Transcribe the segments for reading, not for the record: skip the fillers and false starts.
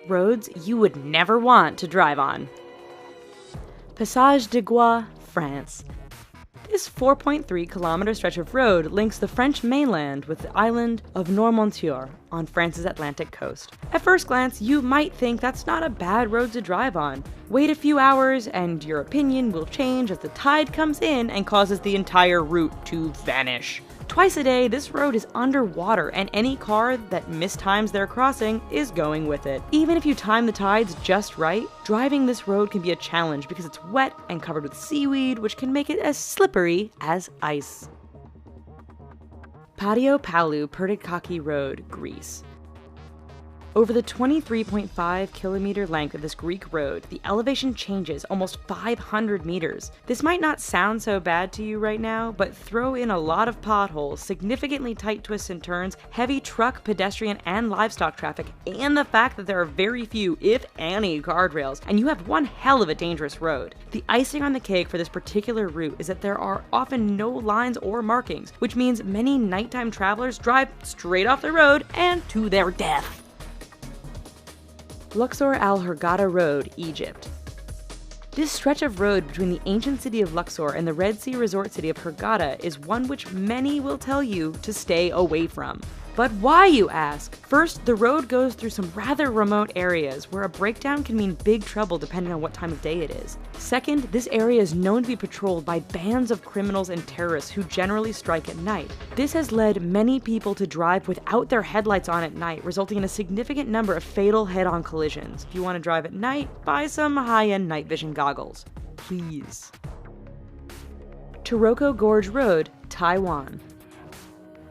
roads you would never want to drive on. Passage de Gois, France. This 4.3-kilometer stretch of road links the French mainland with the island of Noirmoutier on France's Atlantic coast. At first glance, you might think that's not a bad road to drive on. Wait a few hours and your opinion will change as the tide comes in and causes the entire route to vanish. Twice a day, this road is underwater, and any car that mistimes their crossing is going with it. Even if you time the tides just right, driving this road can be a challenge because it's wet and covered with seaweed, which can make it as slippery as ice. Patio Palu Pertikachi Road, Greece. Over the 23.5-kilometer length of this Greek road, the elevation changes almost 500 meters. This might not sound so bad to you right now, but throw in a lot of potholes, significantly tight twists and turns, heavy truck, pedestrian, and livestock traffic, and the fact that there are very few, if any, guardrails, and you have one hell of a dangerous road. The icing on the cake for this particular route is that there are often no lines or markings, which means many nighttime travelers drive straight off the road and to their death. Luxor Al Hurghada Road, Egypt. This stretch of road between the ancient city of Luxor and the Red Sea resort city of Hurghada is one which many will tell you to stay away from. But why, you ask? First, the road goes through some rather remote areas where a breakdown can mean big trouble depending on what time of day it is. Second, this area is known to be patrolled by bands of criminals and terrorists who generally strike at night. This has led many people to drive without their headlights on at night, resulting in a significant number of fatal head-on collisions. If you want to drive at night, buy some high-end night vision goggles. Please. Taroko Gorge Road, Taiwan.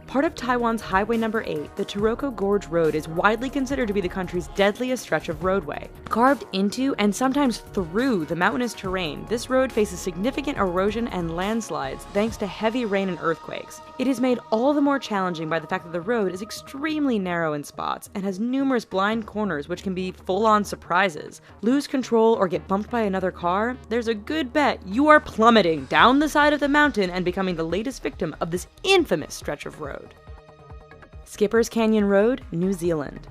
Part of Taiwan's Highway No. 8, the Taroko Gorge Road is widely considered to be the country's deadliest stretch of roadway. Carved into and sometimes through the mountainous terrain, this road faces significant erosion and landslides thanks to heavy rain and earthquakes. It is made all the more challenging by the fact that the road is extremely narrow in spots and has numerous blind corners which can be full-on surprises. Lose control or get bumped by another car? There's a good bet you are plummeting down the side of the mountain and becoming the latest victim of this infamous stretch of road. Skipper's Canyon Road, New Zealand.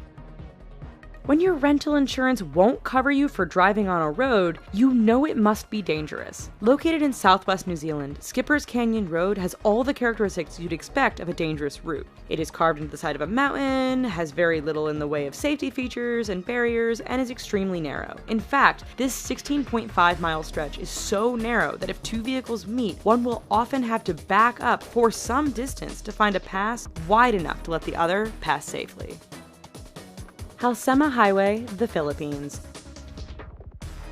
When your rental insurance won't cover you for driving on a road, you know it must be dangerous. Located in southwest New Zealand, Skipper's Canyon Road has all the characteristics you'd expect of a dangerous route. It is carved into the side of a mountain, has very little in the way of safety features and barriers, and is extremely narrow. In fact, this 16.5-mile stretch is so narrow that if two vehicles meet, one will often have to back up for some distance to find a pass wide enough to let the other pass safely. Halsema Highway, the Philippines.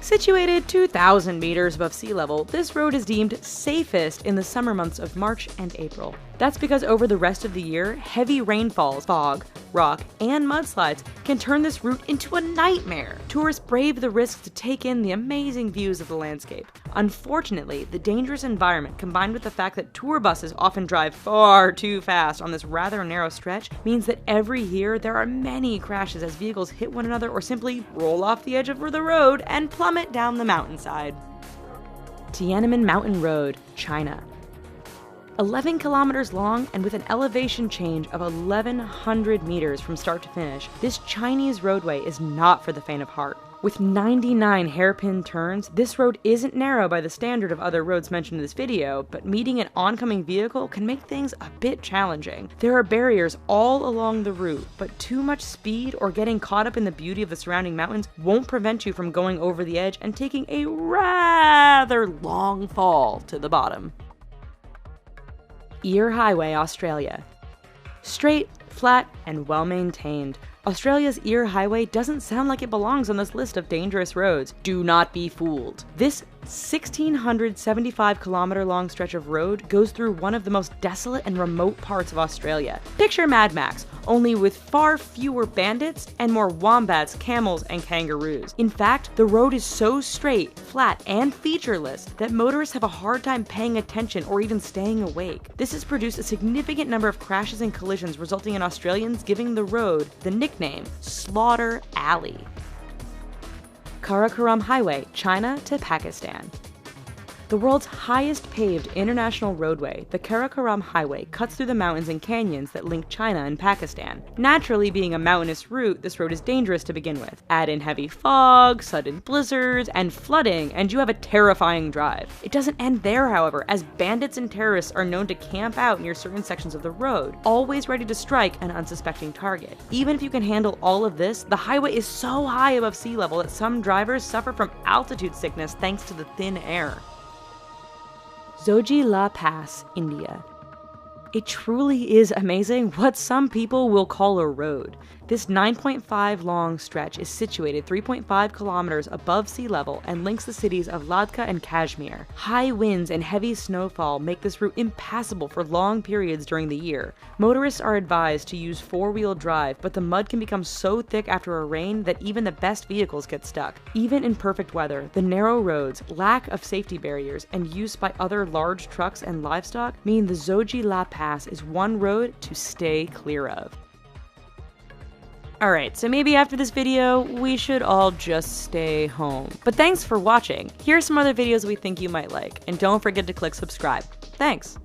Situated 2,000 meters above sea level, this road is deemed safest in the summer months of March and April. That's because over the rest of the year, heavy rainfalls, fog, rock, and mudslides can turn this route into a nightmare. Tourists brave the risk to take in the amazing views of the landscape. Unfortunately, the dangerous environment combined with the fact that tour buses often drive far too fast on this rather narrow stretch means that every year there are many crashes as vehicles hit one another or simply roll off the edge of the road and plummet down the mountainside. Tiananmen Mountain Road, China. 11 kilometers long and with an elevation change of 1,100 meters from start to finish, this Chinese roadway is not for the faint of heart. With 99 hairpin turns, this road isn't narrow by the standard of other roads mentioned in this video, but meeting an oncoming vehicle can make things a bit challenging. There are barriers all along the route, but too much speed or getting caught up in the beauty of the surrounding mountains won't prevent you from going over the edge and taking a rather long fall to the bottom. Eyre Highway, Australia. Straight, flat, and well-maintained, Australia's Eyre Highway doesn't sound like it belongs on this list of dangerous roads. Do not be fooled. This 1,675-kilometer long stretch of road goes through one of the most desolate and remote parts of Australia. Picture Mad Max, only with far fewer bandits and more wombats, camels, and kangaroos. In fact, the road is so straight, flat, and featureless that motorists have a hard time paying attention or even staying awake. This has produced a significant number of crashes and collisions, resulting in Australians giving the road the nickname Slaughter Alley. Karakoram Highway, China to Pakistan. The world's highest paved international roadway, the Karakoram Highway, cuts through the mountains and canyons that link China and Pakistan. Naturally, being a mountainous route, this road is dangerous to begin with. Add in heavy fog, sudden blizzards, and flooding, and you have a terrifying drive. It doesn't end there, however, as bandits and terrorists are known to camp out near certain sections of the road, always ready to strike an unsuspecting target. Even if you can handle all of this, the highway is so high above sea level that some drivers suffer from altitude sickness thanks to the thin air. Shoji La Paz, India. It truly is amazing what some people will call a road. This 9.5 long stretch is situated 3.5 kilometers above sea level and links the cities of Ladakh and Kashmir. High winds and heavy snowfall make this route impassable for long periods during the year. Motorists are advised to use four-wheel drive, but the mud can become so thick after a rain that even the best vehicles get stuck. Even in perfect weather, the narrow roads, lack of safety barriers, and use by other large trucks and livestock mean the Shoji La Paz is one road to stay clear of. Alright, so maybe after this video, we should all just stay home. But thanks for watching. Here are some other videos we think you might like, and don't forget to click subscribe. Thanks!